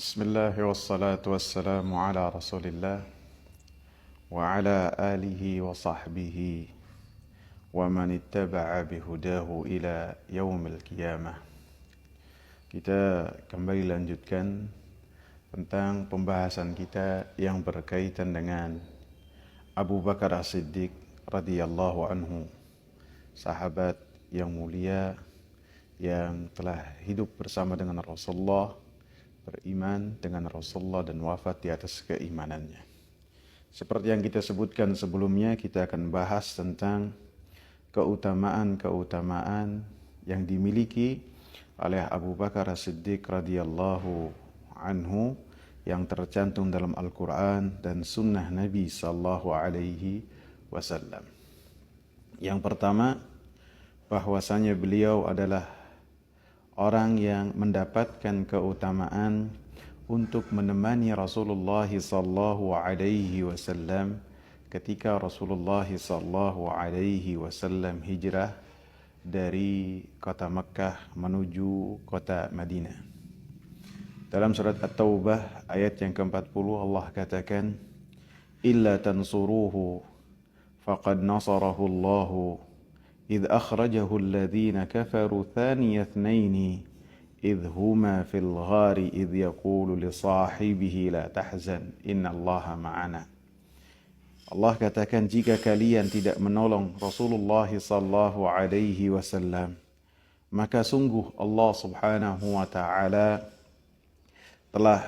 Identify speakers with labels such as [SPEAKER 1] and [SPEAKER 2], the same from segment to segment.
[SPEAKER 1] Bismillah wassalatu wassalamu ala rasulillah wa ala alihi wa sahbihi wa man ittaba'a bihudahu ila yaumil qiyamah. Kita kembali lanjutkan tentang pembahasan kita yang berkaitan dengan Abu Bakar As-Siddiq radhiyallahu anhu, sahabat yang mulia yang telah hidup bersama dengan Rasulullah, beriman dengan Rasulullah dan wafat di atas keimanannya. Seperti yang kita sebutkan sebelumnya, kita akan bahas tentang keutamaan-keutamaan yang dimiliki oleh Abu Bakar As-Siddiq radhiyallahu anhu yang tercantum dalam Al-Quran dan Sunnah Nabi sallallahu alaihi wasallam. Yang pertama, bahwasanya beliau adalah orang yang mendapatkan keutamaan untuk menemani Rasulullah sallallahu alaihi wasallam ketika Rasulullah sallallahu alaihi wasallam hijrah dari kota Makkah menuju kota Madinah. Dalam surat At-Taubah ayat yang ke-40 Allah katakan, "Illa tansuruhu faqad nasarahu Allahu إذ أخرجه الذين كفروا ثاني اثنين إذ هما في الغار إذ يقول لصاحبه لا تحزن إن الله معنا." Allah katakan, jika kalian tidak menolong Rasulullah sallallahu alaihi wasallam, maka sungguh Allah subhanahu wa ta'ala telah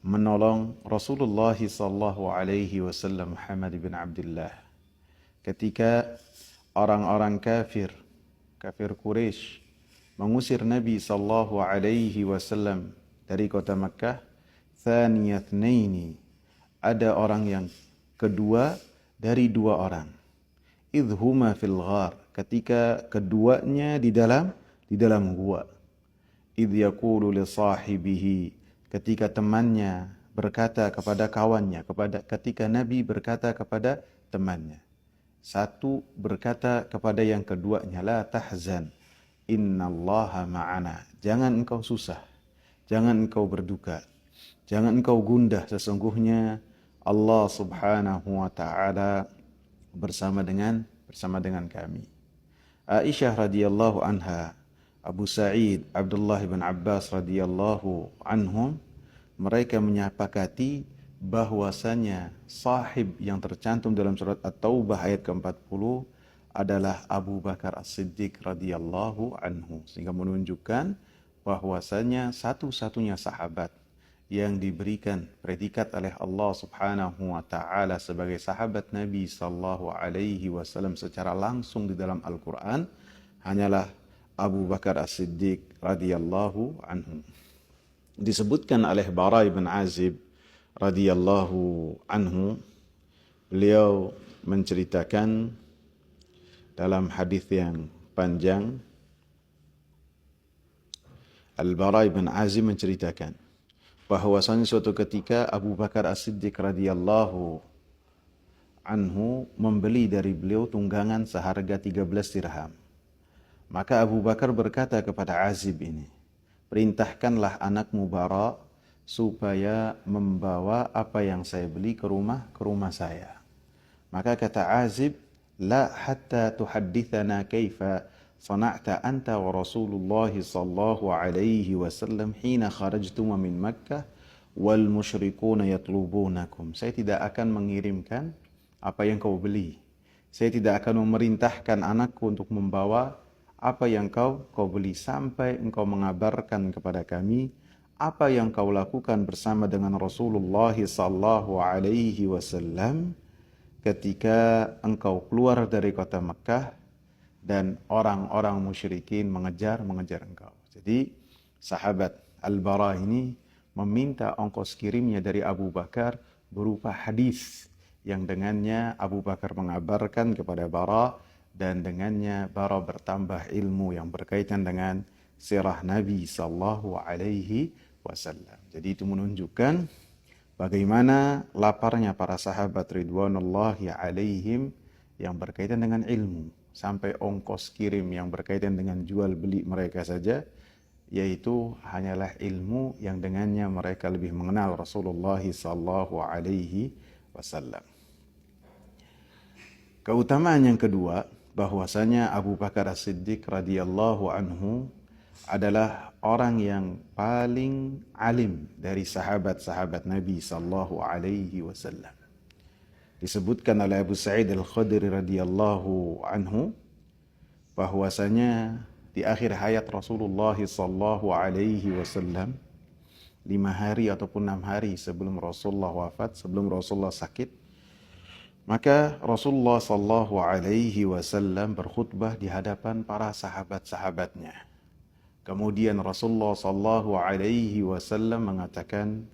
[SPEAKER 1] menolong Rasulullah sallallahu alaihi wasallam Muhammad bin Abdullah ketika orang-orang kafir Quraisy mengusir Nabi sallallahu alaihi wasallam dari kota Makkah. Thaniyatnaini, ada orang yang kedua dari dua orang. Idhuma fil ghar, ketika keduanya di dalam gua. Idh yaqulu li sahibihi, ketika temannya berkata kepada kawannya, ketika Nabi berkata kepada temannya. Satu berkata kepada yang keduanya, la tahzan, innallaha ma'ana. Jangan engkau susah, jangan engkau berduka, jangan engkau gundah, sesungguhnya Allah subhanahu wa ta'ala bersama dengan kami. Aisyah radhiyallahu anha, Abu Sa'id, Abdullah bin Abbas radhiyallahu anhum, mereka menyepakati bahwasanya sahib yang tercantum dalam surat At-Taubah ayat ke-40 adalah Abu Bakar As-Siddiq radhiyallahu anhu, sehingga menunjukkan bahwasanya satu-satunya sahabat yang diberikan predikat oleh Allah subhanahu wa ta'ala sebagai sahabat Nabi sallallahu alaihi wasallam secara langsung di dalam Al-Quran hanyalah Abu Bakar As-Siddiq radhiyallahu anhu. Disebutkan oleh Bara bin Azib radhiyallahu anhu, beliau menceritakan dalam hadis yang panjang, Al-Bara bin Azib menceritakan bahwasanya suatu ketika Abu Bakar As-Siddiq radhiyallahu anhu membeli dari beliau tunggangan seharga 13 dirham. Maka Abu Bakar berkata kepada Azib ini, "Perintahkanlah anakmu Bara supaya membawa apa yang saya beli ke rumah saya." Maka kata Azib, "La hatta tuhaddithana kaifa sana'ta anta wa Rasulullah sallallahu alaihi wasallam hina kharajtum min Makkah wal musyrikuna yatlubunakum." Saya tidak akan mengirimkan apa yang kau beli. Saya tidak akan memerintahkan anakku untuk membawa apa yang kau beli sampai engkau mengabarkan kepada kami apa yang kau lakukan bersama dengan Rasulullah sallallahu alaihi wasallam ketika engkau keluar dari kota Makkah dan orang-orang musyrikin mengejar engkau. Jadi sahabat Al-Bara ini meminta ongkos kirimnya dari Abu Bakar berupa hadis yang dengannya Abu Bakar mengabarkan kepada Bara, dan dengannya Bara bertambah ilmu yang berkaitan dengan sirah Nabi sallallahu alaihi wasallam. Jadi itu menunjukkan bagaimana laparnya para sahabat ridwanullahi alaihim yang berkaitan dengan ilmu, sampai ongkos kirim yang berkaitan dengan jual beli mereka saja yaitu hanyalah ilmu yang dengannya mereka lebih mengenal Rasulullah sallallahu alaihi wasallam. Keutamaan yang kedua, bahwasanya Abu Bakar As-Siddiq radhiyallahu anhu adalah orang yang paling alim dari sahabat-sahabat Nabi sallallahu alaihi wasallam. Disebutkan oleh Abu Sa'id Al-Khudri radhiyallahu anhu bahwasanya di akhir hayat Rasulullah sallallahu alaihi wasallam, 5 hari ataupun 6 hari sebelum Rasulullah wafat, sebelum Rasulullah sakit, maka Rasulullah sallallahu alaihi wasallam berkhutbah di hadapan para sahabat-sahabatnya. Kemudian Rasulullah sallallahu alaihi wasallam mengatakan,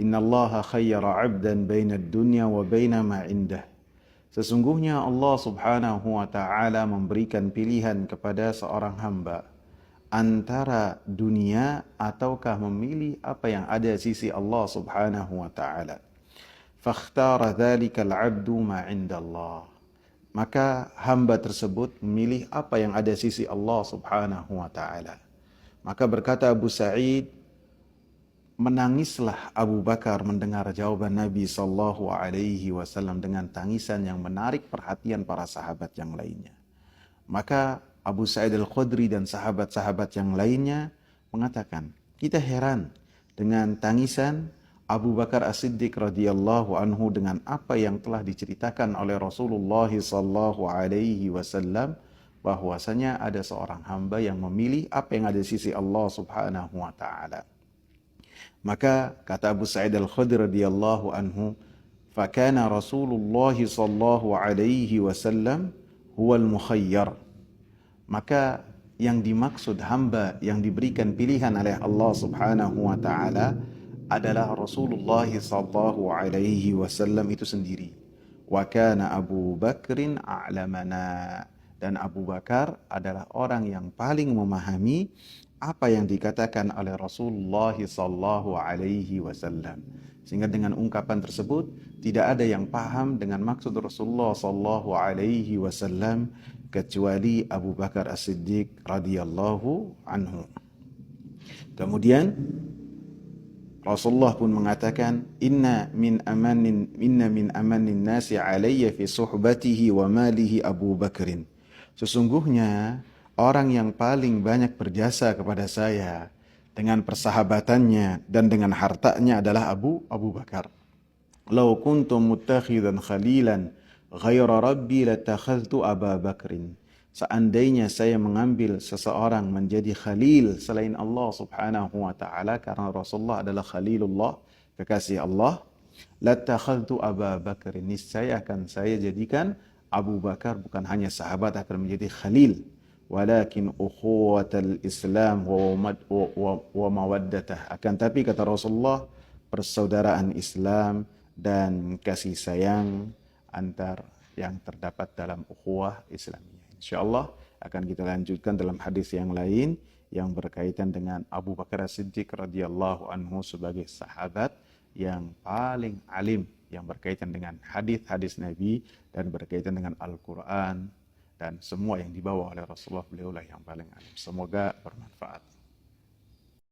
[SPEAKER 1] "Innallaha khayyara 'abdan bainad dunya wa baina ma 'indah." Sesungguhnya Allah subhanahu wa ta'ala memberikan pilihan kepada seorang hamba antara dunia ataukah memilih apa yang ada di sisi Allah subhanahu wa ta'ala. Fakhtara dhalikal 'abdu ma 'indallah. Maka hamba tersebut memilih apa yang ada di sisi Allah subhanahu wa ta'ala. Maka berkata Abu Sa'id, menangislah Abu Bakar mendengar jawaban Nabi sallallahu alaihi wasallam dengan tangisan yang menarik perhatian para sahabat yang lainnya. Maka Abu Sa'id Al-Khudri dan sahabat-sahabat yang lainnya mengatakan, kita heran dengan tangisan Abu Bakar As-Siddiq radhiyallahu anhu dengan apa yang telah diceritakan oleh Rasulullah sallallahu alaihi wasallam, bahwasanya ada seorang hamba yang memilih apa yang ada di sisi Allah subhanahu wa ta'ala. Maka kata Abu Sa'id Al-Khudri radhiyallahu anhu, "Fakana Rasulullah sallallahu alaihi wasallam huwal mukhayyar." Maka yang dimaksud hamba yang diberikan pilihan oleh Allah Subhanahu wa taala adalah Rasulullah sallallahu alaihi wasallam itu sendiri. Wa kana Abu Bakrin a'lamana, dan Abu Bakar adalah orang yang paling memahami apa yang dikatakan oleh Rasulullah sallallahu alaihi wasallam. Sehingga dengan ungkapan tersebut tidak ada yang paham dengan maksud Rasulullah sallallahu alaihi wasallam kecuali Abu Bakar As-Siddiq radhiyallahu anhu. Kemudian Rasulullah pun mengatakan, inna min amanin nasi alayya fi suhbatihi wa malihi Abu Bakrin. Sesungguhnya orang yang paling banyak berjasa kepada saya dengan persahabatannya dan dengan hartanya adalah Abu Bakar. Lau kuntum muttakhidan khalilan ghaira rabbi latakhadtu Aba Bakrin. Seandainya saya mengambil seseorang menjadi khalil selain Allah subhanahu wa ta'ala, karena Rasulullah adalah khalilullah, kekasih Allah, latakhadtu Aba Bakrin. Niscaya akan saya jadikan Abu Bakar bukan hanya sahabat, akan menjadi khalil. Walakin ukhuwatal Islam wa mawaddatah. Akan tapi kata Rasulullah, persaudaraan Islam dan kasih sayang antar yang terdapat dalam ukhuwah Islamiyah. Insyaallah akan kita lanjutkan dalam hadis yang lain yang berkaitan dengan Abu Bakar As-Siddiq radhiyallahu anhu sebagai sahabat yang paling alim yang berkaitan dengan hadis-hadis Nabi dan berkaitan dengan Al-Quran dan semua yang dibawa oleh Rasulullah, beliaulah yang paling alim. Semoga bermanfaat.